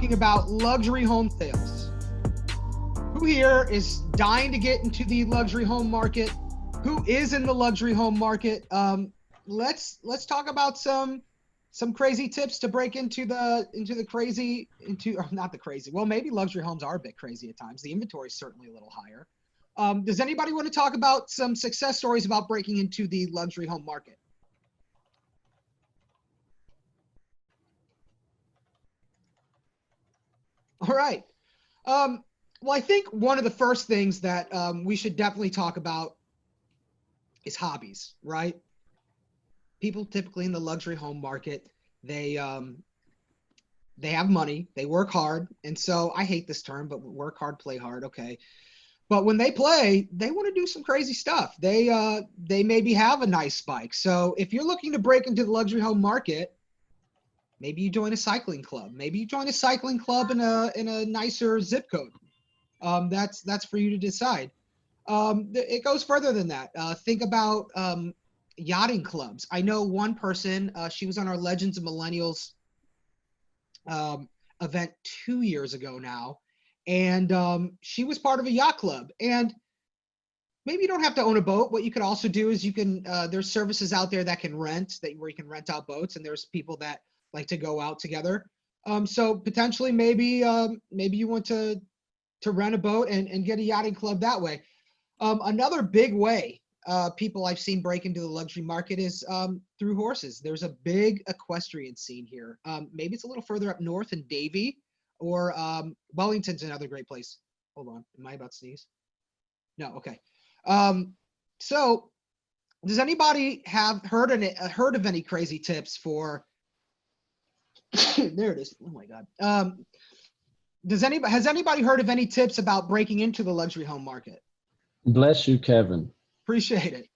talking about luxury home sales. Who here is dying to get into the luxury home market? Who is in the luxury home market? Let's talk about some crazy tips to break into the crazy, or not the crazy. Well, maybe luxury homes are a bit crazy at times. The inventory is certainly a little higher. Does anybody want to talk about some success stories about breaking into the luxury home market? All right. Well, I think one of the first things that we should definitely talk about is hobbies, right? People typically in the luxury home market, they have money, they work hard, and so I hate this term, but work hard, play hard, okay. But when they play, they want to do some crazy stuff. They maybe have a nice bike. So if you're looking to break into the luxury home market, maybe you join a cycling club. Maybe you join a cycling club in a nicer zip code. That's for you to decide. It goes further than that. Think about yachting clubs. I know one person, she was on our Legends of Millennials event 2 years ago now, and she was part of a yacht club. And maybe you don't have to own a boat. What you could also do is you can there's services out there that can rent, where you can rent out boats, and there's people that like to go out together. So potentially maybe you want to rent a boat and get a yachting club that way. Another big way people I've seen break into the luxury market is through horses. There's a big equestrian scene here. Maybe it's a little further up north in Davie, or Wellington's another great place. Hold on, am I about to sneeze? No, okay. So does anybody have heard of any crazy tips for there it is. Oh my God. Has anybody heard of any tips about breaking into the luxury home market? Bless you, Kevin. Appreciate it.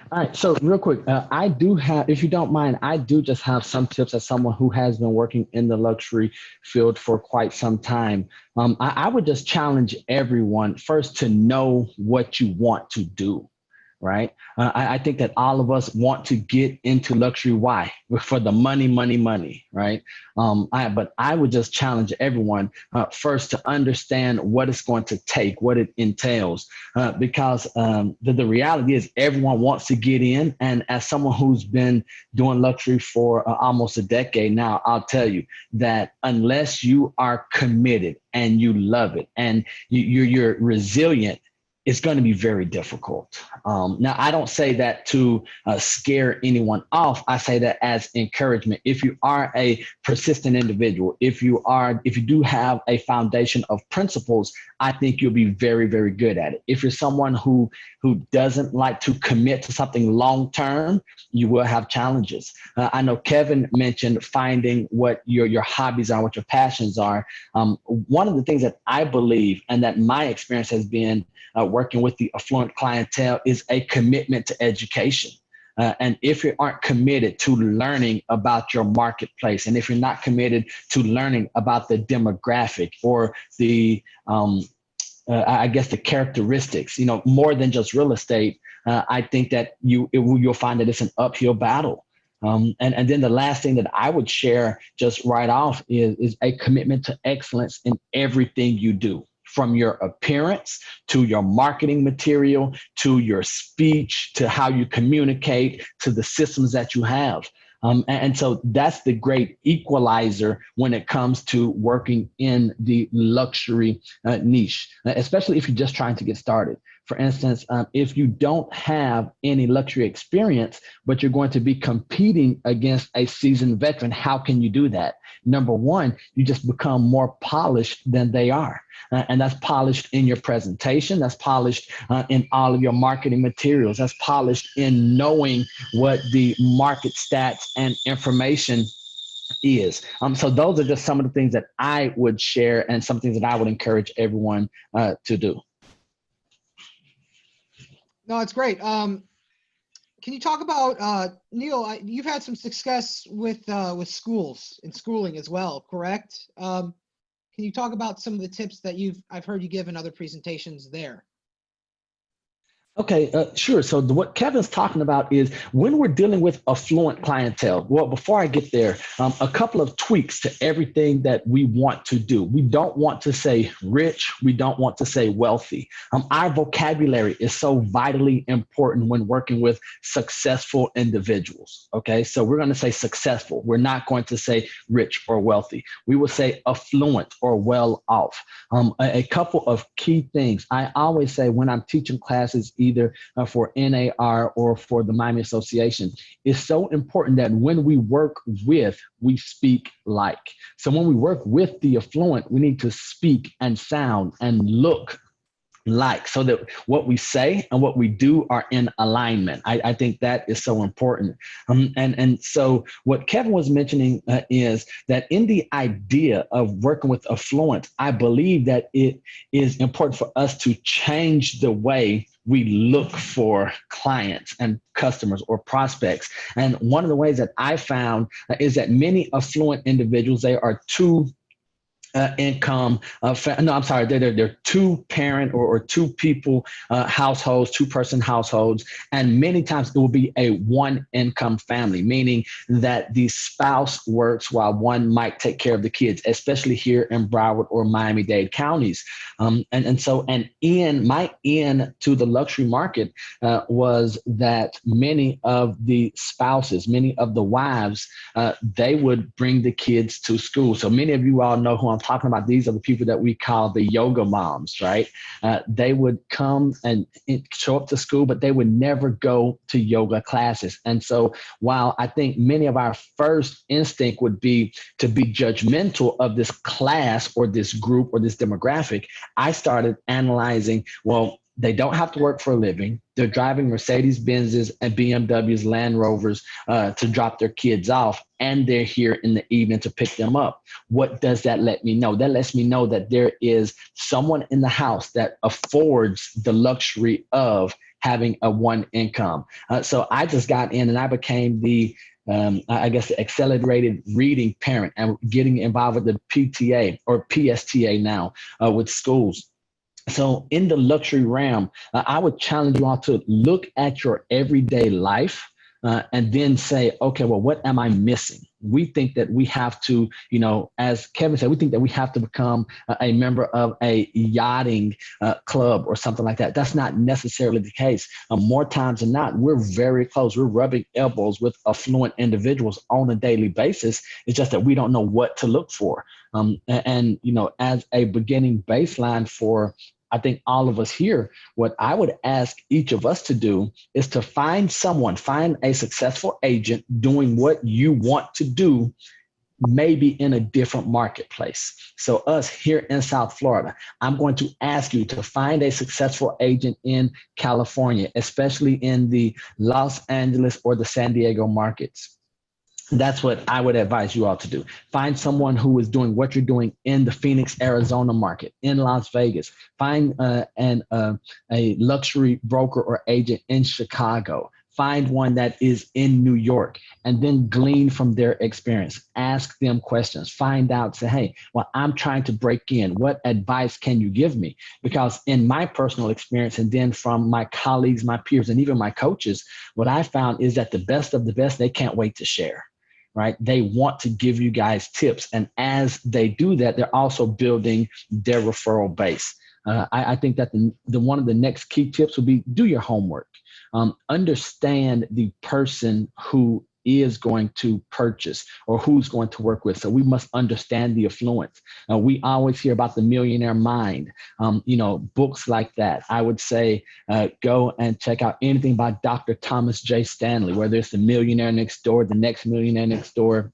All right, so real quick, I do have, if you don't mind, I do just have some tips as someone who has been working in the luxury field for quite some time. I would just challenge everyone first to know what you want to do. Right. I think that all of us want to get into luxury. Why? For the money, money, money. Right. But I would just challenge everyone first to understand what it's going to take, what it entails, because the reality is everyone wants to get in. And as someone who's been doing luxury for almost a decade now, I'll tell you that unless you are committed and you love it and you're resilient, it's going to be very difficult. Now, I don't say that to scare anyone off. I say that as encouragement. If you are a persistent individual, if you do have a foundation of principles, I think you'll be very, very good at it. If you're someone who doesn't like to commit to something long term, you will have challenges. I know Kevin mentioned finding what your hobbies are, what your passions are. One of the things that I believe and that my experience has been working with the affluent clientele is a commitment to education. And if you aren't committed to learning about your marketplace, and if you're not committed to learning about the demographic or the, I guess, the characteristics, more than just real estate, I think that you'll find that it's an uphill battle. And then the last thing that I would share just right off is a commitment to excellence in everything you do. From your appearance to your marketing material, to your speech, to how you communicate, to the systems that you have. And so that's the great equalizer when it comes to working in the luxury niche, especially if you're just trying to get started. For instance, if you don't have any luxury experience, but you're going to be competing against a seasoned veteran, how can you do that? Number one, you just become more polished than they are. And that's polished in your presentation. That's polished in all of your marketing materials. That's polished in knowing what the market stats and information is. So those are just some of the things that I would share and some things that I would encourage everyone to do. No, it's great. Can you talk about Neal? You've had some success with schools and schooling as well, correct? Can you talk about some of the tips that I've heard you give in other presentations there? Okay, sure. So what Kevin's talking about is when we're dealing with affluent clientele. Well, before I get there, a couple of tweaks to everything that we want to do. We don't want to say rich. We don't want to say wealthy. Our vocabulary is so vitally important when working with successful individuals. Okay, so we're going to say successful. We're not going to say rich or wealthy. We will say affluent or well off. A couple of key things. I always say when I'm teaching classes, either for NAR or for the Miami Association, it's so important that when we work with, we speak like. So when we work with the affluent, we need to speak and sound and look like, so that what we say and what we do are in alignment. I think that is so important. And so what Kevin was mentioning is that in the idea of working with affluent, I believe that it is important for us to change the way we look for clients and customers or prospects. And one of the ways that I found is that many affluent individuals, they are too income. No, I'm sorry. They're two parent or two people households, 2-person households, and many times it will be a one income family, meaning that the spouse works while one might take care of the kids, especially here in Broward or Miami-Dade counties. And my in to the luxury market was that many of the spouses, many of the wives, they would bring the kids to school. So many of you all know who I'm talking about. These are the people that we call the yoga moms, right? They would come and show up to school, but they would never go to yoga classes. And so while I think many of our first instinct would be to be judgmental of this class or this group or this demographic, I started analyzing, well, they don't have to work for a living. They're driving Mercedes Benzes and BMWs, Land Rovers to drop their kids off, and they're here in the evening to pick them up. What does that let me know? That lets me know that there is someone in the house that affords the luxury of having a one income. So I just got in and I became the accelerated reading parent and getting involved with the PTA or PSTA now with schools. So in the luxury realm, I would challenge you all to look at your everyday life and then say, okay, well, what am I missing? We think that we have to, as Kevin said, we think that we have to become a member of a yachting club or something like that. That's not necessarily the case. More times than not, we're very close. We're rubbing elbows with affluent individuals on a daily basis. It's just that we don't know what to look for. As a beginning baseline for I think all of us here, what I would ask each of us to do is to find a successful agent doing what you want to do, maybe in a different marketplace. So us here in South Florida, I'm going to ask you to find a successful agent in California, especially in the Los Angeles or the San Diego markets. That's what I would advise you all to do. Find someone who is doing what you're doing in the Phoenix, Arizona market, in Las Vegas. Find a luxury broker or agent in Chicago. Find one that is in New York, and then glean from their experience. Ask them questions. Find out, say, hey, well, I'm trying to break in. What advice can you give me? Because in my personal experience, and then from my colleagues, my peers, and even my coaches, what I found is that the best of the best, they can't wait to share. Right? They want to give you guys tips. And as they do that, they're also building their referral base. I think that the one of the next key tips would be do your homework. Understand the person who is going to purchase or who's going to work with. So we must understand the affluence. We always hear about the millionaire mind, books like that. I would say go and check out anything by Dr. Thomas J. Stanley, whether it's The Millionaire Next Door, The Next Millionaire Next Door.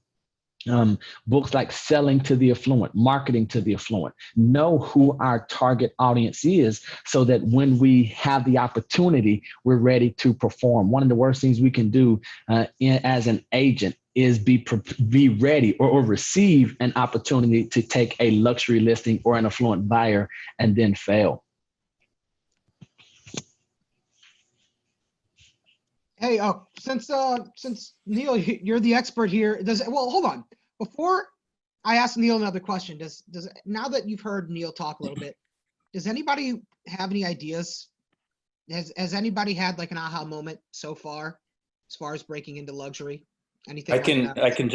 Books like Selling to the Affluent, Marketing to the Affluent. Know who our target audience is so that when we have the opportunity, we're ready to perform. One of the worst things we can do as an agent is be ready or receive an opportunity to take a luxury listing or an affluent buyer and then fail. Hey, since Neal, you're the expert here, hold on. Before I ask Neal another question, does now that you've heard Neal talk a little bit, does anybody have any ideas Has anybody had like an aha moment so far, as far as breaking into luxury? Anything I like can that? I can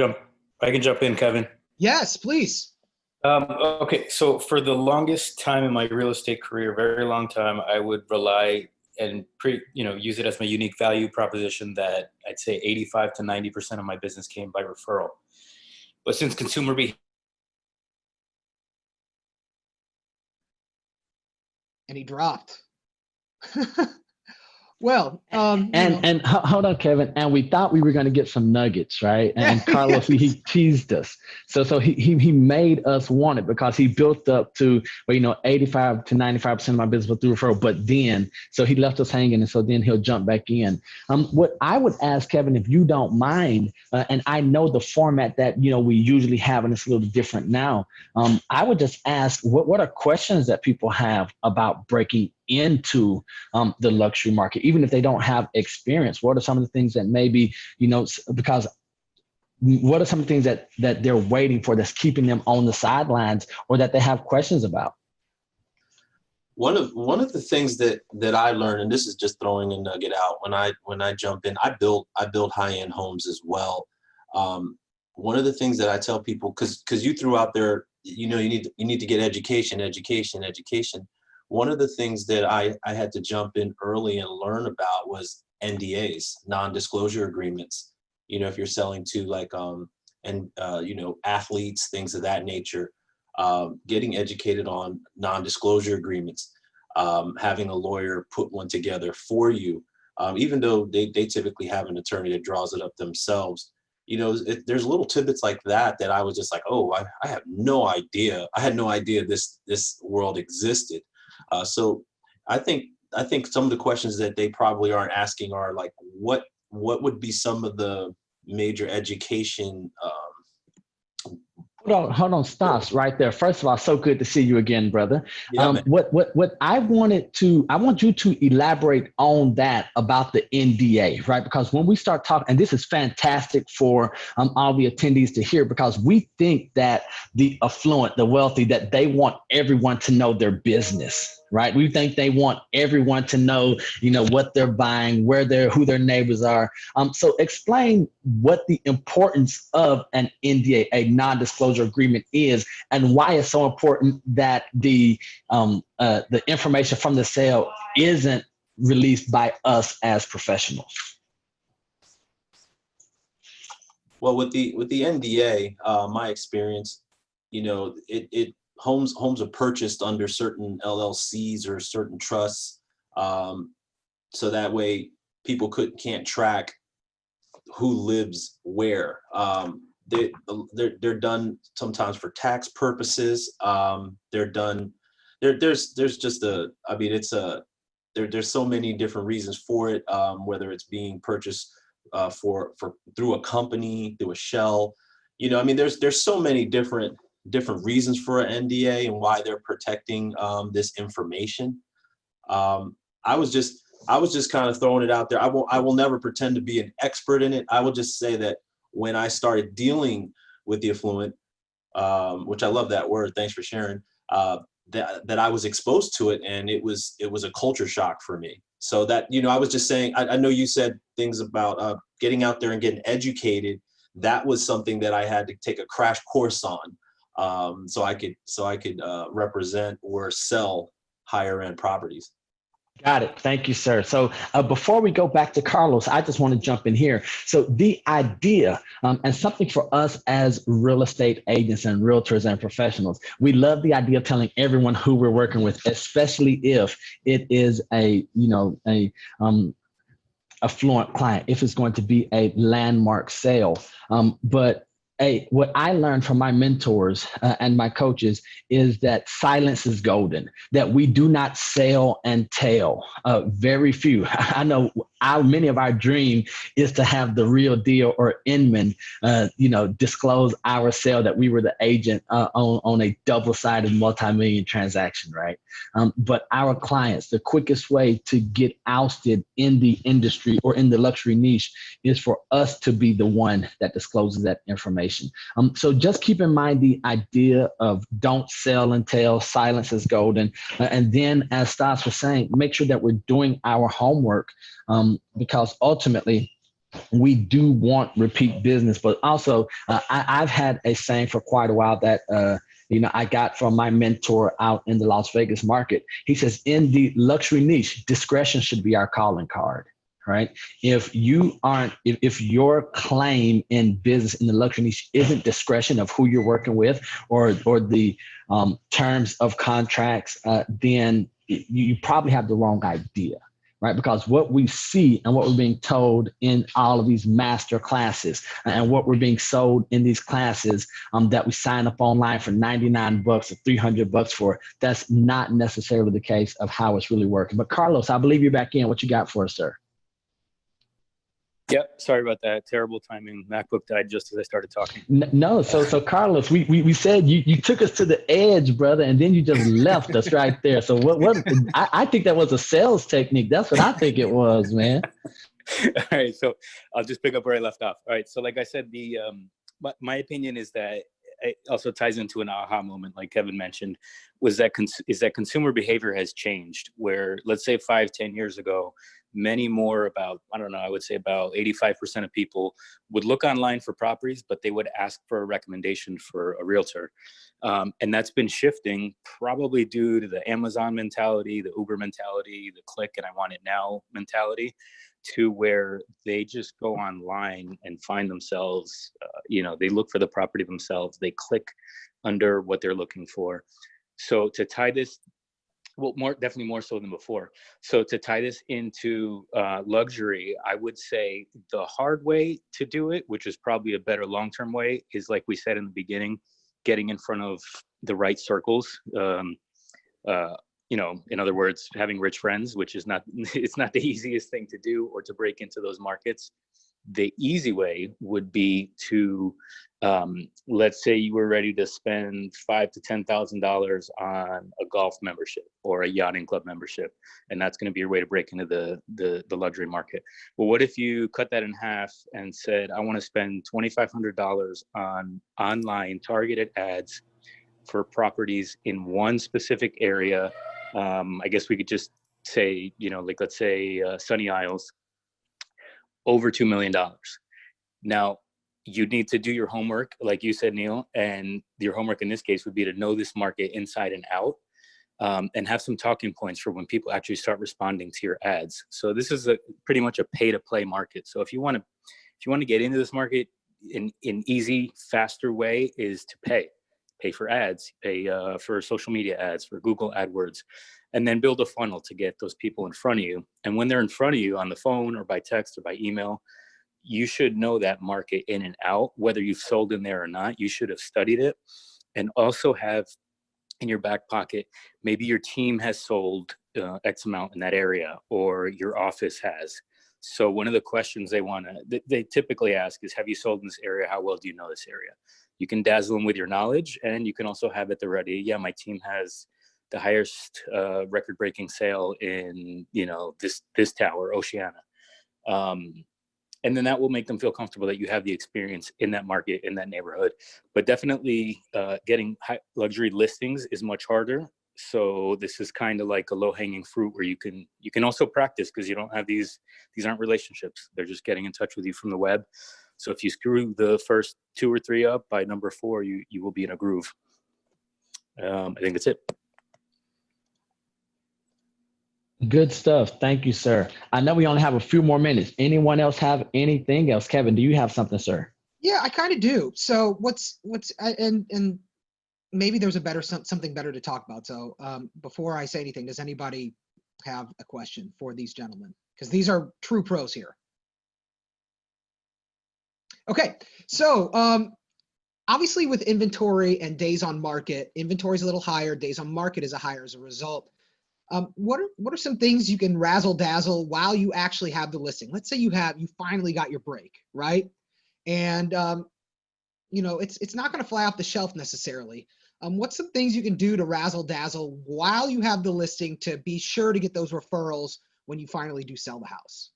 jump in, Kevin. Yes, please. Okay, so for the longest time in my real estate career, very long time, I would rely and use it as my unique value proposition that I'd say 85 to 90% of my business came by referral. But since consumer behavior, And he dropped. Well, and hold on, Kevin. And we thought we were going to get some nuggets, right? And Carlos, he teased us. So he made us want it because he built up to, 85 to 95% of my business was through referral. But then, so he left us hanging. And so then he'll jump back in. What I would ask, Kevin, if you don't mind, and I know the format that, we usually have, and it's a little different now. I would just ask, what are questions that people have about breaking into the luxury market, even if they don't have experience? What are some of the things that maybe, because what are some of the things that they're waiting for that's keeping them on the sidelines or that they have questions about? One of the things that I learned, and this is just throwing a nugget out, when I jump in, I build high-end homes as well. One of the things that I tell people, because you threw out there, you need to get education. One of the things that I had to jump in early and learn about was NDAs, non-disclosure agreements. If you're selling to athletes, things of that nature, getting educated on non-disclosure agreements, having a lawyer put one together for you, even though they typically have an attorney that draws it up themselves. There's little tidbits like that I was just like, oh, I have no idea. I had no idea this world existed. So I think some of the questions that they probably aren't asking are like, what would be some of the major education? Hold on, Stas, right there. First of all, so good to see you again, brother. Yeah, what I want you to elaborate on that about the NDA, right? Because when we start talking, and this is fantastic for all the attendees to hear, because we think that the affluent, the wealthy, that they want everyone to know their business. Right. We think they want everyone to know, what they're buying, who their neighbors are. So explain what the importance of an NDA, a non-disclosure agreement, is, and why it's so important that the information from the sale isn't released by us as professionals. Well, with the NDA, my experience, homes are purchased under certain LLCs or certain trusts, so that way people can't track who lives where. They're done sometimes for tax purposes. They're done. There's just there's so many different reasons for it. Whether it's being purchased through a company, through a shell, there's so many different reasons for an NDA and why they're protecting this information. I was just kind of throwing it out there. I will never pretend to be an expert in it. I will just say that when I started dealing with the affluent, which I love that word, thanks for sharing, that I was exposed to it, and it was a culture shock for me. So that, I was just saying, I know you said things about getting out there and getting educated. That was something that I had to take a crash course on, so I could represent or sell higher end properties. Got it. Thank you, sir. So before we go back to Carlos, I just want to jump in here. So the idea, and something for us as real estate agents and realtors and professionals, we love the idea of telling everyone who we're working with, especially if it is a affluent client, if it's going to be a landmark sale. But what I learned from my mentors and my coaches is that silence is golden, that we do not sell and tell. Very few. I know many of our dream is to have the real deal or Inman, disclose our sale that we were the agent on a double-sided multi-million transaction, right? But our clients, the quickest way to get ousted in the industry or in the luxury niche is for us to be the one that discloses that information. information. So just keep in mind the idea of don't sell until silence is golden. And then, as Stas was saying, make sure that we're doing our homework, because ultimately we do want repeat business. But also, I've had a saying for quite a while that I got from my mentor out in the Las Vegas market. He says, in the luxury niche, discretion should be our calling card. Right? If your claim in business in the luxury niche isn't discretion of who you're working with or the terms of contracts, then you probably have the wrong idea. Right? Because what we see and what we're being told in all of these master classes and what we're being sold in these classes that we sign up online for $99 or $300 for, that's not necessarily the case of how it's really working. But Carlos, I believe you're back in. What you got for us, sir? Yep, sorry about that. Terrible timing. MacBook died just as I started talking. No, so Carlos, we said you took us to the edge, brother, and then you just left us right there. So what I think that was a sales technique. That's what I think it was, man. All right, so I'll just pick up where I left off. All right, so like I said, my opinion is that it also ties into an aha moment, like Kevin mentioned, is that consumer behavior has changed. Where, let's say 5-10 years ago, many more, I would say about 85% of people would look online for properties, but they would ask for a recommendation for a realtor. And that's been shifting, probably due to the Amazon mentality, the Uber mentality, the click and I want it now mentality, to where they just go online and find themselves, they look for the property themselves, they click under what they're looking for. So to tie this, definitely more so than before. So to tie this into luxury, I would say the hard way to do it, which is probably a better long-term way, is like we said in the beginning, getting in front of the right circles. In other words, having rich friends, which is it's not the easiest thing to do or to break into those markets. The easy way would be to, let's say you were ready to spend $5,000 to $10,000 on a golf membership or a yachting club membership, and that's going to be your way to break into the luxury market. Well, what if you cut that in half and said, I want to spend $2,500 on online targeted ads for properties in one specific area? I guess we could just say, let's say Sunny Isles, over $2 million. Now, you'd need to do your homework, like you said, Neal, and your homework in this case would be to know this market inside and out, and have some talking points for when people actually start responding to your ads. So this is pretty much a pay-to-play market. So if you want to get into this market, an easy, faster way is to pay for ads, pay for social media ads, for Google AdWords, and then build a funnel to get those people in front of you. And when they're in front of you on the phone or by text or by email, you should know that market in and out, whether you've sold in there or not. You should have studied it, and also have in your back pocket, maybe your team has sold X amount in that area, or your office has. So one of the questions they typically ask is, have you sold in this area? How well do you know this area? You can dazzle them with your knowledge, and you can also have at the ready, yeah, my team has the highest record-breaking sale in, this tower, Oceana. And then that will make them feel comfortable that you have the experience in that market, in that neighborhood. But definitely getting luxury listings is much harder. So this is kind of like a low-hanging fruit where you can also practice, because you don't have these aren't relationships. They're just getting in touch with you from the web. So if you screw the first 2 or 3 up, by number 4, you will be in a groove. I think that's it. Good stuff. Thank you, sir. I know we only have a few more minutes. Anyone else have anything else? Kevin, do you have something, sir? Yeah, I kind of do. So and maybe there's something better to talk about. So before I say anything, does anybody have a question for these gentlemen? Because these are true pros here. Okay, so obviously with inventory and days on market, inventory is a little higher, days on market is higher as a result. What are some things you can razzle dazzle while you actually have the listing? Let's say you finally got your break, right? And it's not going to fly off the shelf necessarily. What's some things you can do to razzle dazzle while you have the listing to be sure to get those referrals when you finally do sell the house?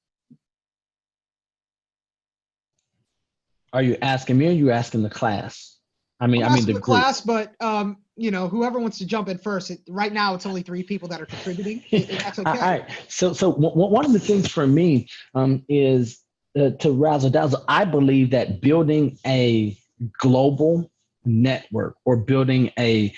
Are you asking me or are you asking the class? I mean the group. class, but whoever wants to jump in first. Right now, it's only 3 people that are contributing. That's okay. All right. So one of the things for me is to razzle dazzle. I believe that building a global network or building an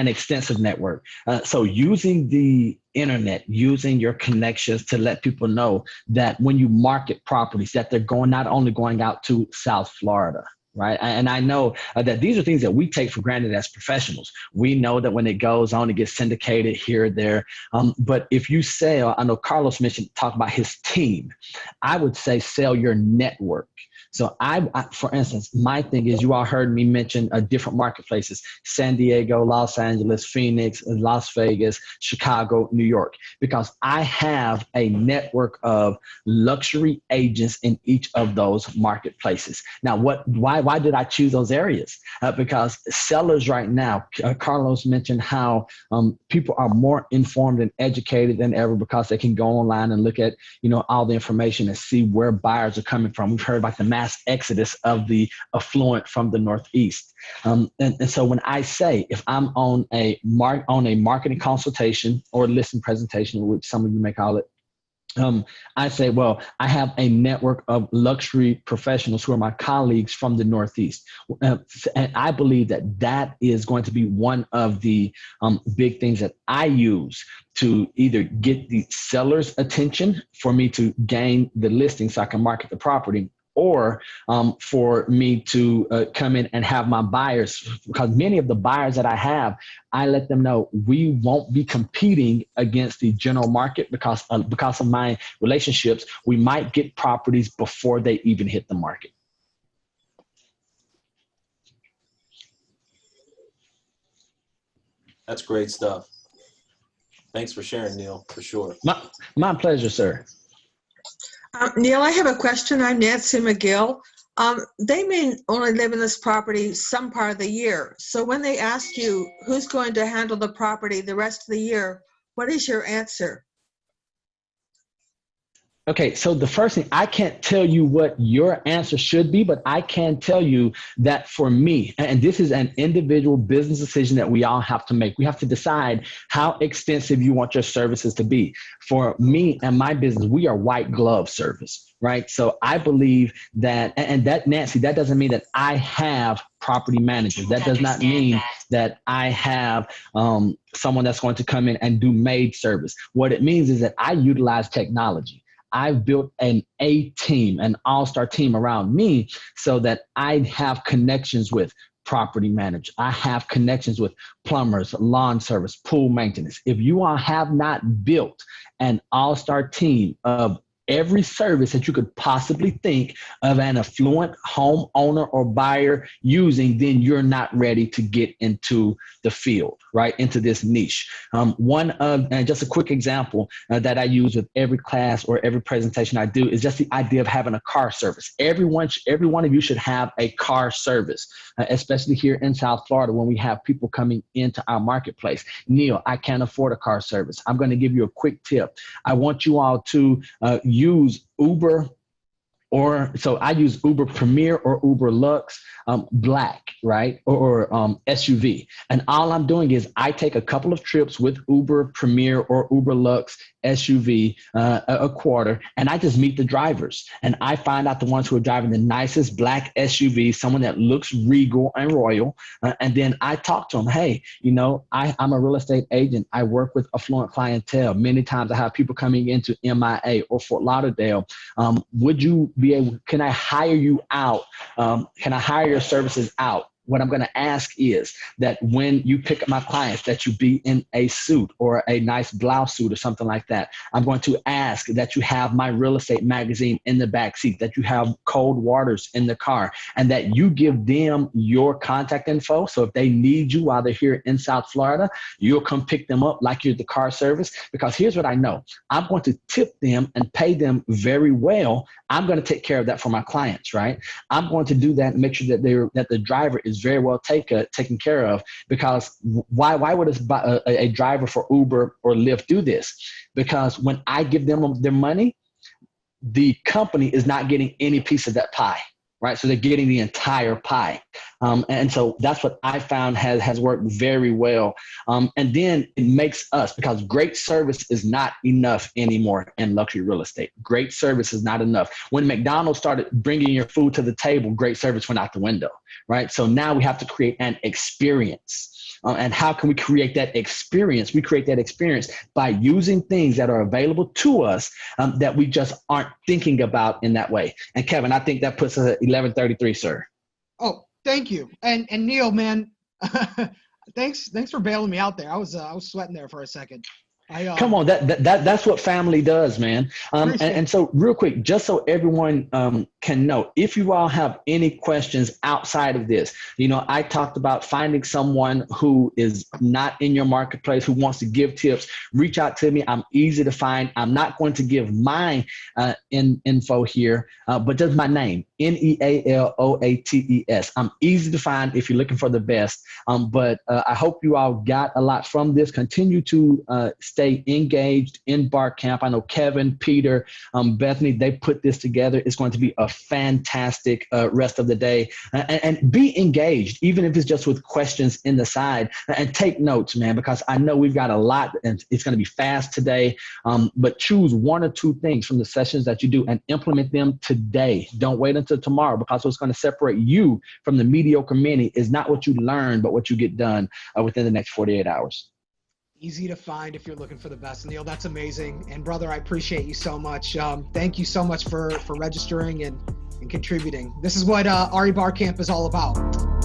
extensive network. So using the internet, using your connections to let people know that when you market properties, that they're not only going out to South Florida. Right. And I know that these are things that we take for granted as professionals. We know that when it goes on, it gets syndicated here or there. But if you sell, I know Carlos talk about his team. I would say sell your network. So I, for instance, my thing is, you all heard me mention different marketplaces: San Diego, Los Angeles, Phoenix, Las Vegas, Chicago, New York, because I have a network of luxury agents in each of those marketplaces. Now, why did I choose those areas? Because sellers right now, Carlos mentioned how people are more informed and educated than ever because they can go online and look at, all the information and see where buyers are coming from. We've heard about the mass exodus of the affluent from the Northeast. And so when I say, if I'm on a marketing consultation or listing presentation, which some of you may call it, I say, well, I have a network of luxury professionals who are my colleagues from the Northeast. And I believe that is going to be one of the big things that I use to either get the seller's attention for me to gain the listing so I can market the property, or for me to come in and have my buyers, because many of the buyers that I have, I let them know we won't be competing against the general market because of my relationships. We might get properties before they even hit the market. That's great stuff. Thanks for sharing, Neal, for sure. My pleasure, sir. Neal, I have a question. I'm Nancy McGill. They may only live in this property some part of the year. So when they ask you who's going to handle the property the rest of the year, what is your answer? Okay, so the first thing, I can't tell you what your answer should be, but I can tell you that for me, and this is an individual business decision that we all have to make. We have to decide how extensive you want your services to be. For me and my business, we are white glove service, right? So I believe that, and that, Nancy, that doesn't mean that I have property managers. That does not mean that I have someone that's going to come in and do maid service. What it means is that I utilize technology. I've built an team, an all-star team around me so that I have connections with property managers. I have connections with plumbers, lawn service, pool maintenance. If you all have not built an all-star team of every service that you could possibly think of an affluent homeowner or buyer using, then you're not ready to get into the field, right? Into this niche. And just a quick example that I use with every class or every presentation I do is just the idea of having a car service. Every one of you should have a car service, especially here in South Florida when we have people coming into our marketplace. Neal, I can't afford a car service. I'm going to give you a quick tip. I want you all to use Uber, so I use Uber Premier or Uber Lux Black, right? Or SUV. And all I'm doing is I take a couple of trips with Uber Premier or Uber Lux SUV, a quarter, and I just meet the drivers. And I find out the ones who are driving the nicest black SUV, someone that looks regal and royal. And then I talk to them, hey, I'm a real estate agent. I work with affluent clientele. Many times I have people coming into MIA or Fort Lauderdale. Can I hire you out? Can I hire your services out? What I'm going to ask is that when you pick up my clients, that you be in a suit or a nice blouse suit or something like that. I'm going to ask that you have my real estate magazine in the back seat, that you have cold waters in the car, and that you give them your contact info. So if they need you while they're here in South Florida, you'll come pick them up like you're the car service. Because here's what I know. I'm going to tip them and pay them very well. I'm going to take care of that for my clients, right? I'm going to do that and make sure that the driver is very well taken care of. Because why would a driver for Uber or Lyft do this? Because when I give them their money, the company is not getting any piece of that pie, right? So they're getting the entire pie. And so that's what I found has worked very well. And then it makes us, because great service is not enough anymore in luxury real estate. Great service is not enough. When McDonald's started bringing your food to the table, great service went out the window, right? So now we have to create an experience. And how can we create that experience? We create that experience by using things that are available to us that we just aren't thinking about in that way. And Kevin, I think that puts us at 11:33, sir. Oh, thank you. And Neal, man, thanks for bailing me out there. I was sweating there for a second. Come on, that's what family does, man. And so real quick, just so everyone can know, if you all have any questions outside of this, I talked about finding someone who is not in your marketplace, who wants to give tips, reach out to me. I'm easy to find. I'm not going to give my info here, but just my name, Nealoates. I'm easy to find if you're looking for the best. But I hope you all got a lot from this. Continue to stay engaged in REBarcamp. I know Kevin, Peter, Bethany, they put this together. It's going to be a fantastic rest of the day. And be engaged, even if it's just with questions in the side. And take notes, man, because I know we've got a lot and it's going to be fast today. But choose one or two things from the sessions that you do and implement them today. Don't wait until tomorrow, because what's going to separate you from the mediocre many is not what you learn, but what you get done within the next 48 hours. Easy to find if you're looking for the best. Neal, that's amazing. And brother, I appreciate you so much. Thank you so much for registering and contributing. This is what REBarcamp is all about.